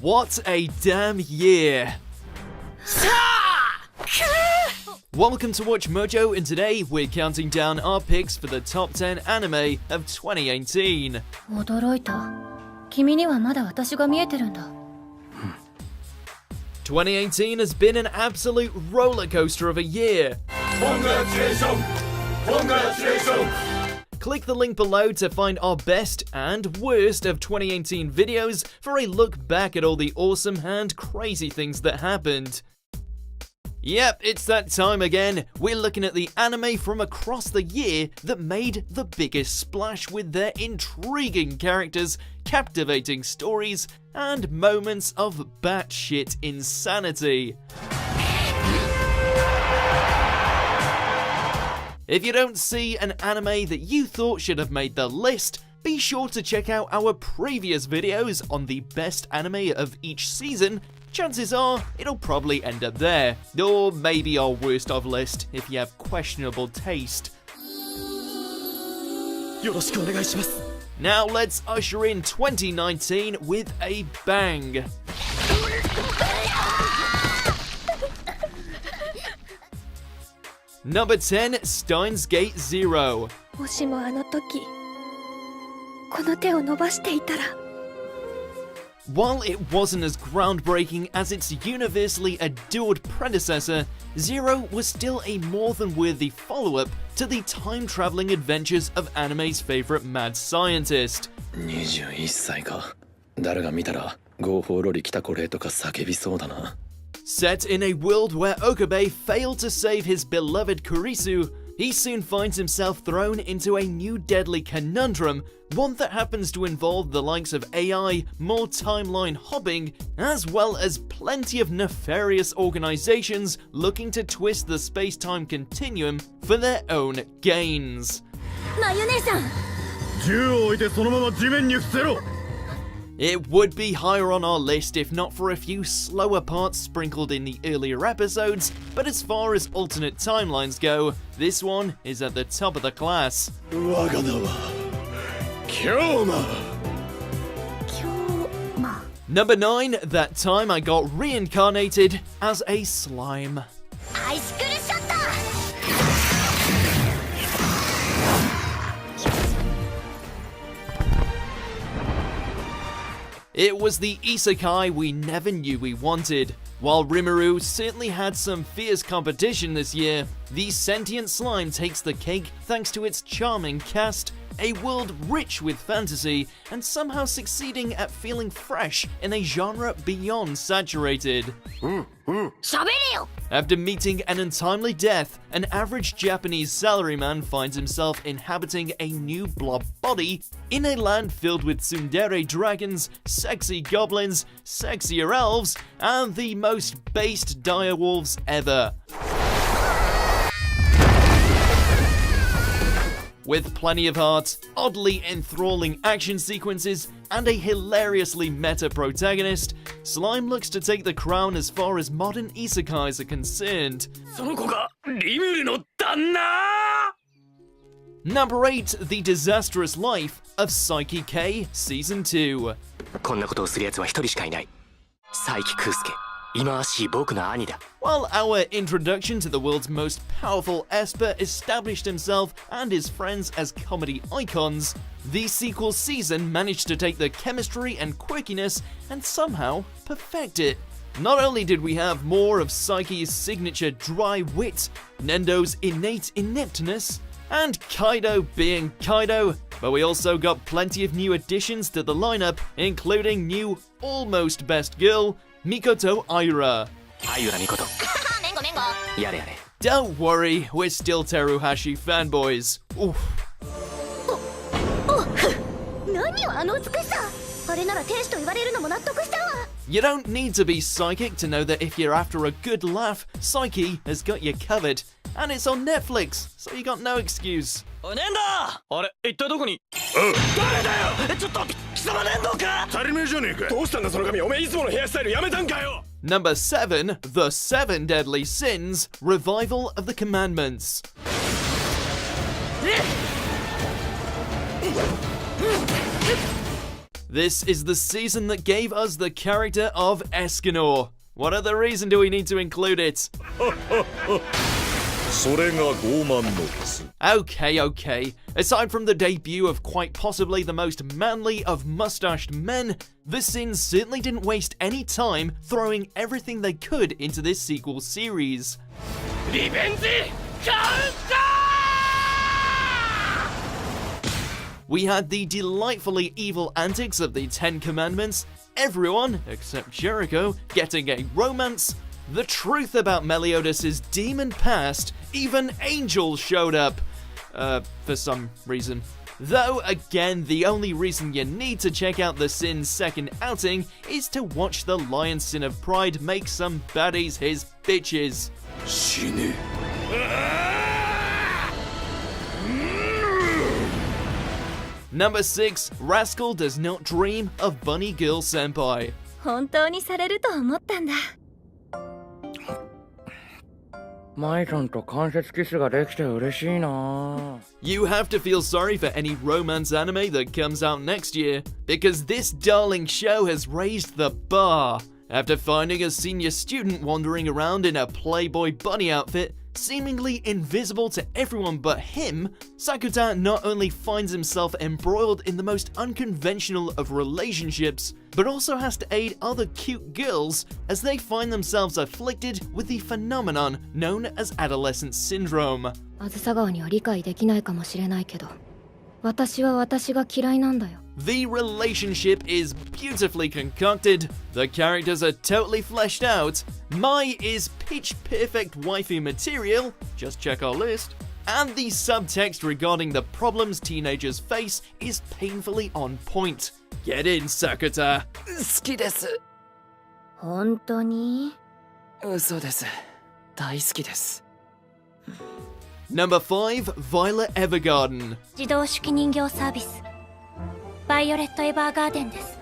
What a damn year! Welcome to Watch Mojo, and today we're counting down our picks for the top 10 anime of 2018. 驚いた。君にはまだ私が見えてるんだ。2018 has been an absolute roller coaster of a year. Congratulations! Congratulations! Click the link below to find our best and worst of 2018 videos for a look back at all the awesome and crazy things that happened. Yep, it's that time again. We're looking at the anime from across the year that made the biggest splash with their intriguing characters, captivating stories, and moments of batshit insanity. If you don't see an anime that you thought should have made the list, be sure to check out our previous videos on the best anime of each season. Chances are, it'll probably end up there. Or maybe our worst of list if you have questionable taste. Now let's usher in 2019 with a bang. Number 10, Steins Gate Zero. もしもあの時、この手を伸ばしていたら。While it wasn't as groundbreaking as its universally adored predecessor, Zero was still a more than worthy follow-up to the time-traveling adventures of anime's favorite mad scientist. 21歳か。誰が見たら、合法ロリ来たこれとか叫びそうだな。Set in a world where Okabe failed to save his beloved Kurisu, he soon finds himself thrown into a new deadly conundrum, one that happens to involve the likes of AI, more timeline hopping, as well as plenty of nefarious organizations looking to twist the space-time continuum for their own gains. なゆ姉さん。銃を置いてそのまま地面に伏せろ。 It would be higher on our list if not for a few slower parts sprinkled in the earlier episodes, but as far as alternate timelines go, this one is at the top of the class. 我が名は京馬。今日ま。Number 9, that time I got reincarnated as a slime. アイスクルショット。 It was the isekai we never knew we wanted. While Rimuru certainly had some fierce competition this year, the sentient slime takes the cake thanks to its charming cast, a world rich with fantasy, and somehow succeeding at feeling fresh in a genre beyond saturated. After meeting an untimely death, an average Japanese salaryman finds himself inhabiting a new blob body in a land filled with tsundere dragons, sexy goblins, sexier elves, and the most based direwolves ever. With plenty of heart, oddly enthralling action sequences, and a hilariously meta protagonist, Slime looks to take the crown as far as modern isekais are concerned. その子がリムルの旦那。 Number 8, The Disastrous Life of Psyche K Season 2. こんなことをする奴は一人しかいない。佐伯空介、忌まわしい僕の兄だ。 While our introduction to the world's most powerful Esper established himself and his friends as comedy icons, the sequel season managed to take the chemistry and quirkiness and somehow perfect it. Not only did we have more of Psyche's signature dry wit, Nendo's innate ineptness, and Kaido being Kaido, but we also got plenty of new additions to the lineup, including new almost best girl, Mikoto Aira. あゆらみこと。めんごめんご。やれやれ。 Don't worry, we're still Teruhashi fanboys. Oof. 何よあの美しさ。あれなら天使と言われるのも納得しちゃうわ。 You don't need to be psychic to know that if you're after a good laugh, Psyche has got you covered. And it's on Netflix, so you got no excuse. おねんだ。あれ、一体どこに。誰だよ。ちょっと貴様ねんどうか。当たり前じゃねえか。どうしたんだその髪。おめえいつものヘアスタイルやめたんかよ。 Number 7, The Seven Deadly Sins, Revival of the Commandments. This is the season that gave us the character of Escanor. What other reason do we need to include it? Okay. Aside from the debut of quite possibly the most manly of mustached men, the Sins certainly didn't waste any time throwing everything they could into this sequel series. We had the delightfully evil antics of the Ten Commandments, everyone, except Jericho, getting a romance, the truth about Meliodas' demon past, even angels showed up. For some reason. Though, again, the only reason you need to check out the Sin's second outing is to watch the Lion Sin of Pride make some baddies his bitches. Shinu. Number 6, Rascal does not dream of Bunny Girl Senpai. 本当にされると思ったんだ。舞ちゃんと間接キスができて嬉しいな。 You have to feel sorry for any romance anime that comes out next year, because this darling show has raised the bar. After finding a senior student wandering around in a Playboy bunny outfit, seemingly invisible to everyone but him, Sakuta not only finds himself embroiled in the most unconventional of relationships, but also has to aid other cute girls as they find themselves afflicted with the phenomenon known as adolescent syndrome. あずさ川には理解できないかもしれないけど、私は私が嫌いなんだよ。 The relationship is beautifully concocted, the characters are totally fleshed out, Mai is pitch perfect waifu material, just check our list, and the subtext regarding the problems teenagers face is painfully on point. Get in, Sakuta! 好きです。本当に？嘘です。大好きです。 Number 5, Violet Evergarden. 自動手記人形サービス。バイオレット・エヴァーガーデンです。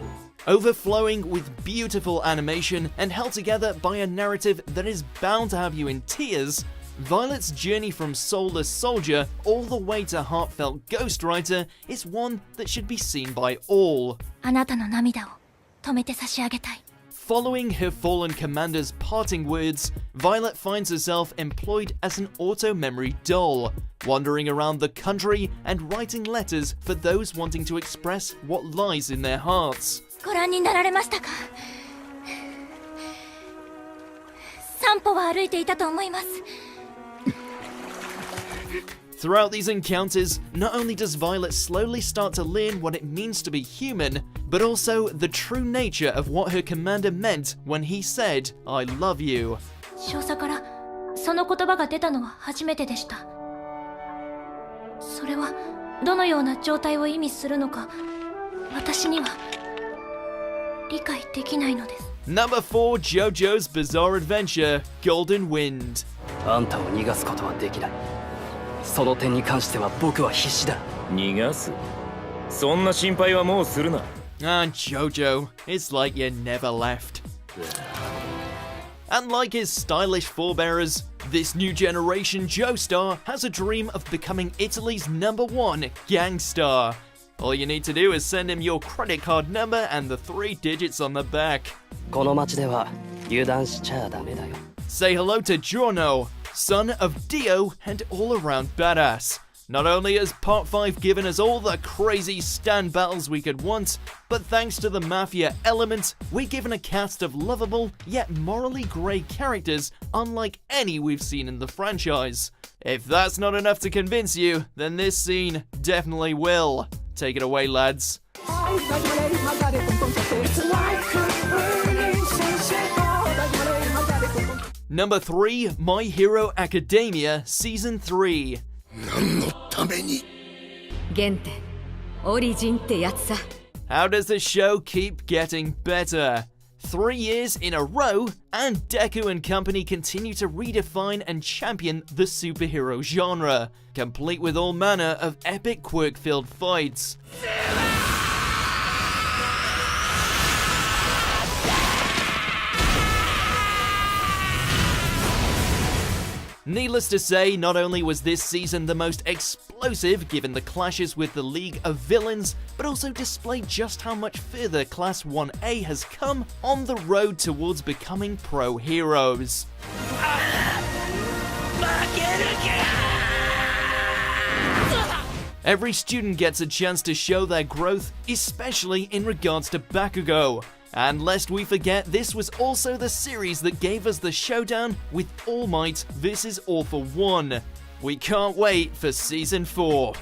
Overflowing with beautiful animation and held together by a narrative that is bound to have you in tears, Violet's journey from soulless soldier all the way to heartfelt ghostwriter is one that should be seen by all. あなたの涙を止めて差し上げたい。 Following her fallen commander's parting words, Violet finds herself employed as an auto-memory doll, wandering around the country and writing letters for those wanting to express what lies in their hearts. ご覧になられましたか？散歩は歩いていたと思います。 Throughout these encounters, not only does Violet slowly start to learn what it means to be human, but also the true nature of what her commander meant when he said, "I love you." 少佐からその言葉が出たのは初めてでした。それはどのような状態を意味するのか、私には理解できないのです。 Number 4, JoJo's Bizarre Adventure, Golden Wind. あんたを逃がすことはできない。その点に関しては僕は必死だ。逃がす？そんな心配はもうするな。Ah, JoJo, it's like you never left. And like his stylish forebearers, this new generation Joestar has a dream of becoming Italy's #1 gangstar. All you need to do is send him your credit card number and the 3 digits on the back. この街では油断しちゃダメだよ。 Say hello to Giorno, son of Dio and all-around badass. Not only has Part 5 given us all the crazy stand battles we could want, but thanks to the Mafia element, we're given a cast of lovable yet morally grey characters unlike any we've seen in the franchise. If that's not enough to convince you, then this scene definitely will. Take it away, lads. Number 3, My Hero Academia Season 3. 何のために？原点、オリジンってやつさ。 How does the show keep getting better? 3 years in a row, and Deku and company continue to redefine and champion the superhero genre, complete with all manner of epic quirk-filled fights. Needless to say, not only was this season the most explosive given the clashes with the League of Villains, but also displayed just how much further Class 1A has come on the road towards becoming pro heroes. Every student gets a chance to show their growth, especially in regards to Bakugo. And lest we forget, this was also the series that gave us the showdown with All Might vs All for One. We can't wait for Season 4.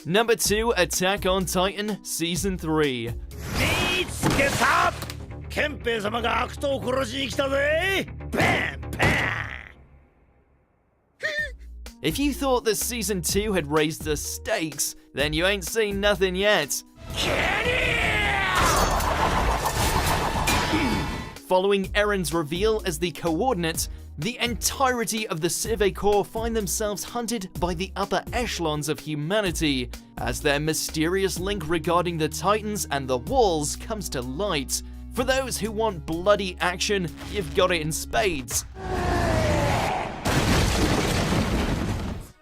Number 2, Attack on Titan Season 3. If you thought that Season 2 had raised the stakes, then you ain't seen nothing yet. Following Eren's reveal as the coordinate, the entirety of the Survey Corps find themselves hunted by the upper echelons of humanity, as their mysterious link regarding the Titans and the Walls comes to light. For those who want bloody action, you've got it in spades.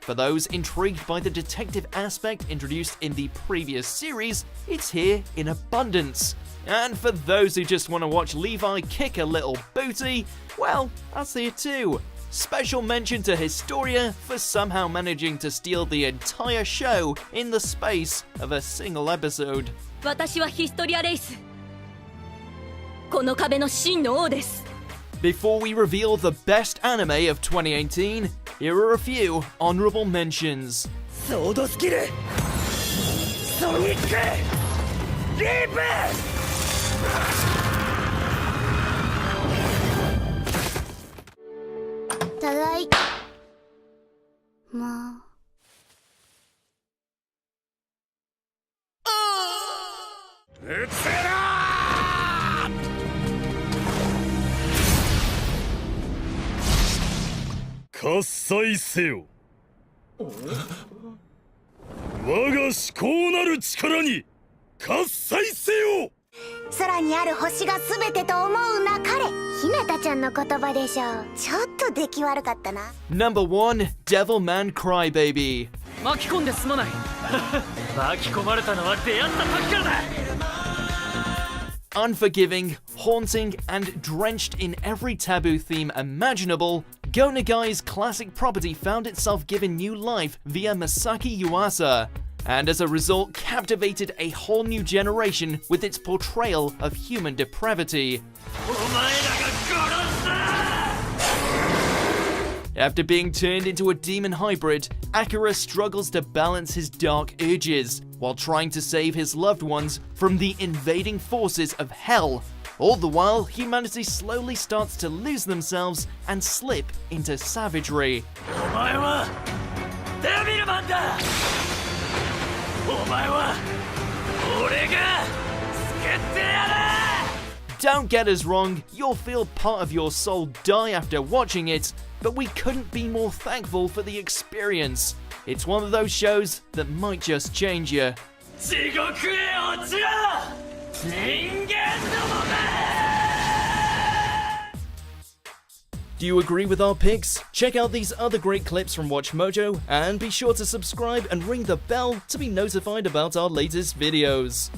For those intrigued by the detective aspect introduced in the previous series, it's here in abundance. And for those who just want to watch Levi kick a little booty, well, that's here too. Special mention to Historia for somehow managing to steal the entire show in the space of a single episode. 私はヒストリアレイス。この壁の真の王です。 Before we reveal the best anime of 2018, here are a few honorable mentions. ソードスキルソニックリープただいまうつら喝采せよ我が思考なる力に喝采せよ空にある星が全てと思うなかれひなたちゃんの言葉でしょうちょっと出来悪かったな Number 1, Devilman Crybaby. 巻き込んですまない巻き込まれたのは出会った時からだ Unforgiving, haunting, and drenched in every taboo theme imaginable, Go Nagai's classic property found itself given new life via Masaki Yuasa, and as a result captivated a whole new generation with its portrayal of human depravity. After being turned into a demon hybrid, Akira struggles to balance his dark urges, while trying to save his loved ones from the invading forces of hell. All the while, humanity slowly starts to lose themselves and slip into savagery. Don't get us wrong, you'll feel part of your soul die after watching it, but we couldn't be more thankful for the experience. It's one of those shows that might just change you. Do you agree with our picks? Check out these other great clips from WatchMojo, and be sure to subscribe and ring the bell to be notified about our latest videos.